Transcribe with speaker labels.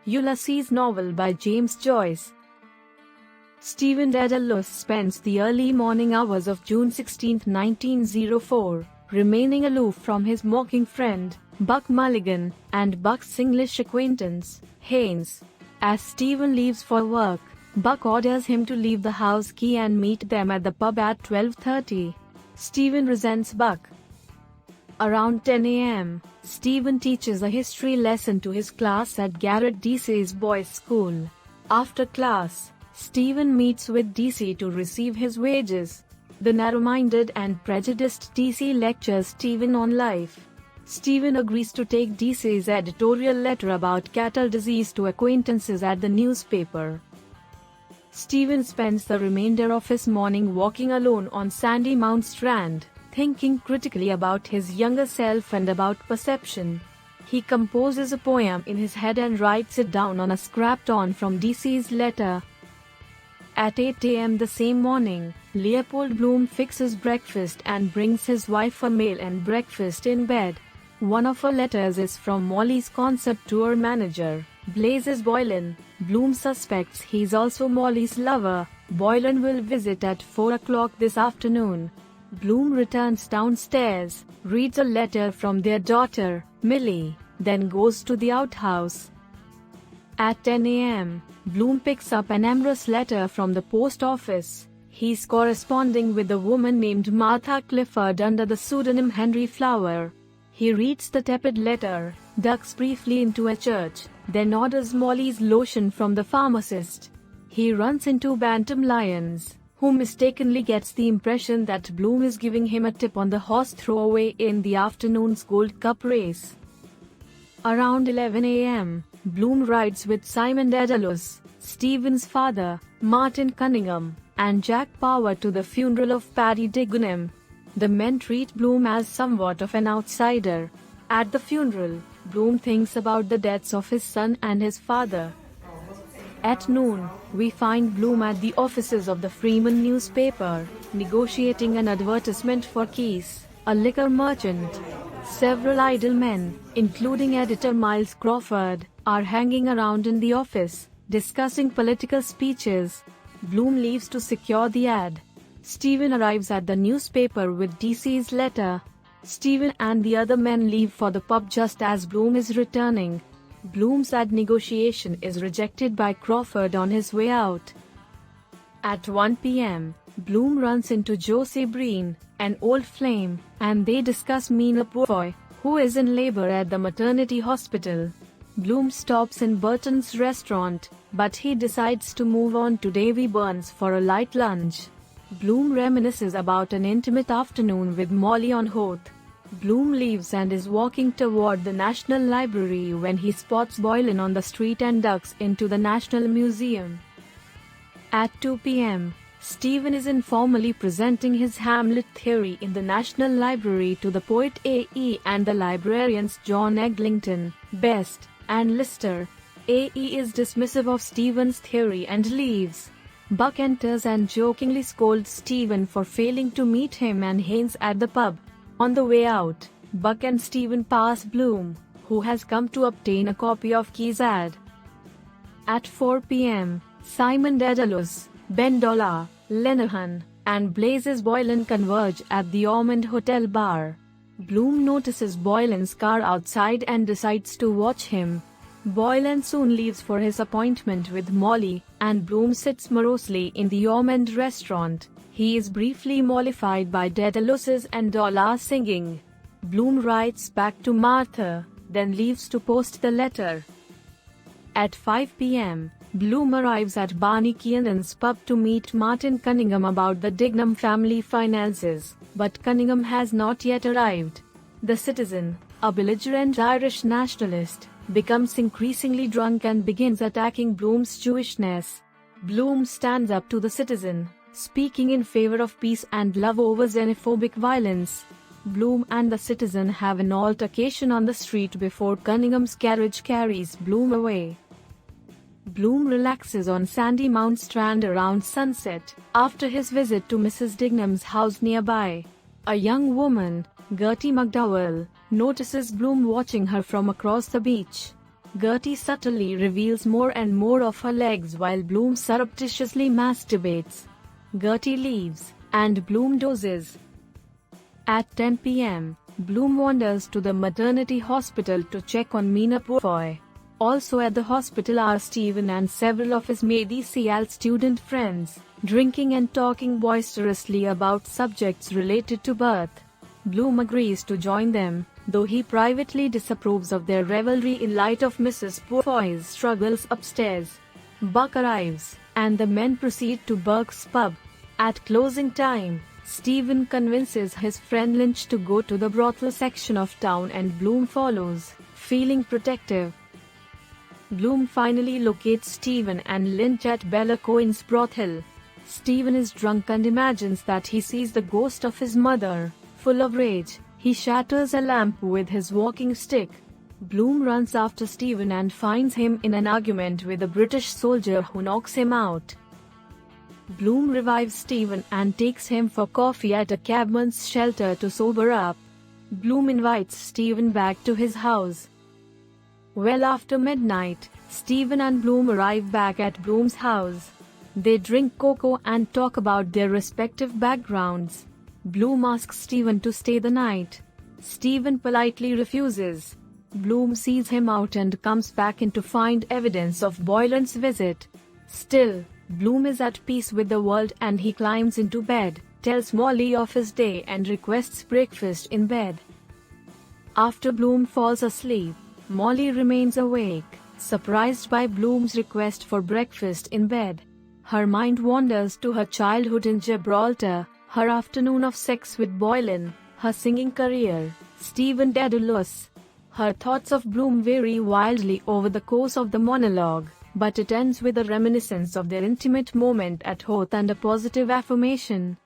Speaker 1: Ulysses novel by James Joyce. Stephen Dedalus spends the early morning hours of June 16, 1904, remaining aloof from his mocking friend, Buck Mulligan, and Buck's English acquaintance, Haynes. As Stephen leaves for work, Buck orders him to leave the house key and meet them at the pub at 12:30. Stephen resents Buck. Around 10 a.m., Stephen teaches a history lesson to his class at Garrett DC's boys' school. After class, Stephen meets with DC to receive his wages. The narrow-minded and prejudiced DC lectures Stephen on life. Stephen agrees to take DC's editorial letter about cattle disease to acquaintances at the newspaper. Stephen spends the remainder of his morning walking alone on Sandy Mount Strand, thinking critically about his younger self and about perception. He composes a poem in his head and writes it down on a scrap torn from DC's letter. At 8 a.m. the same morning, Leopold Bloom fixes breakfast and brings his wife a meal and breakfast in bed. One of her letters is from Molly's concert tour manager, Blazes Boylan. Bloom suspects he's also Molly's lover. Boylan will visit at 4 o'clock this afternoon. Bloom returns downstairs, reads a letter from their daughter, Millie, then goes to the outhouse. At 10 a.m., Bloom picks up an amorous letter from the post office. He's corresponding with a woman named Martha Clifford under the pseudonym Henry Flower. He reads the tepid letter, ducks briefly into a church, then orders Molly's lotion from the pharmacist. He runs into Bantam Lyons, who mistakenly gets the impression that Bloom is giving him a tip on the horse throwaway in the afternoon's Gold Cup race. Around 11 a.m., Bloom rides with Simon Dedalus, Stephen's father, Martin Cunningham, and Jack Power to the funeral of Paddy Dignam. The men treat Bloom as somewhat of an outsider. At the funeral, Bloom thinks about the deaths of his son and his father. At noon, we find Bloom at the offices of the Freeman newspaper, negotiating an advertisement for Keys, a liquor merchant. Several idle men, including editor Miles Crawford, are hanging around in the office, discussing political speeches. Bloom leaves to secure the ad. Stephen arrives at the newspaper with DC's letter. Stephen and the other men leave for the pub just as Bloom is returning. Bloom's ad negotiation is rejected by Crawford on his way out. At 1 p.m., Bloom runs into Josie Breen, an old flame, and they discuss Mina Povoy, who is in labor at the maternity hospital. Bloom stops in Burton's restaurant, but he decides to move on to Davy Burns for a light lunch. Bloom reminisces about an intimate afternoon with Molly on Hoth. Bloom leaves and is walking toward the National Library when he spots Boylan on the street and ducks into the National Museum. At 2 p.m., Stephen is informally presenting his Hamlet theory in the National Library to the poet A.E. and the librarians John Eglinton, Best, and Lister. A.E. is dismissive of Stephen's theory and leaves. Buck enters and jokingly scolds Stephen for failing to meet him and Haynes at the pub. On the way out, Buck and Stephen pass Bloom, who has come to obtain a copy of Key's ad. At 4 p.m., Simon Dedalus, Ben Dollar, Lenehan, and Blazes Boylan converge at the Ormond Hotel bar. Bloom notices Boylan's car outside and decides to watch him. Boylan soon leaves for his appointment with Molly, and Bloom sits morosely in the Ormond restaurant. He is briefly mollified by Dedalus's and Dollar singing. Bloom writes back to Martha, then leaves to post the letter. At 5 p.m., Bloom arrives at Barney Kiernan's pub to meet Martin Cunningham about the Dignam family finances, but Cunningham has not yet arrived. The Citizen, a belligerent Irish nationalist, becomes increasingly drunk and begins attacking Bloom's Jewishness. Bloom stands up to the Citizen, speaking in favor of peace and love over xenophobic violence. Bloom and the Citizen have an altercation on the street before Cunningham's carriage carries Bloom away. Bloom relaxes on Sandy Mount Strand around sunset, after his visit to Mrs. Dignam's house nearby. A young woman, Gertie McDowell, notices Bloom watching her from across the beach. Gertie subtly reveals more and more of her legs while Bloom surreptitiously masturbates. Gertie leaves, and Bloom dozes. At 10 p.m., Bloom wanders to the maternity hospital to check on Mina Pufoy. Also at the hospital are Steven and several of his medical student friends, drinking and talking boisterously about subjects related to birth. Bloom agrees to join them, though he privately disapproves of their revelry in light of Mrs. Pufoy's struggles upstairs. Buck arrives, and the men proceed to Burke's pub. At closing time, Steven convinces his friend Lynch to go to the brothel section of town and Bloom follows, feeling protective. Bloom finally locates Steven and Lynch at Bella Cohen's brothel. Steven is drunk and imagines that he sees the ghost of his mother. Full of rage, he shatters a lamp with his walking stick. Bloom runs after Steven and finds him in an argument with a British soldier who knocks him out. Bloom revives Steven and takes him for coffee at a cabman's shelter to sober up. Bloom invites Steven back to his house. Well after midnight, Steven and Bloom arrive back at Bloom's house. They drink cocoa and talk about their respective backgrounds. Bloom asks Steven to stay the night. Steven politely refuses. Bloom sees him out and comes back in to find evidence of Boylan's visit. Still, Bloom is at peace with the world and he climbs into bed, tells Molly of his day and requests breakfast in bed. After Bloom falls asleep, Molly remains awake, surprised by Bloom's request for breakfast in bed. Her mind wanders to her childhood in Gibraltar, her afternoon of sex with Boylan, her singing career, Steven Dedalus. Her thoughts of Bloom vary wildly over the course of the monologue, but it ends with a reminiscence of their intimate moment at Hoth and a positive affirmation.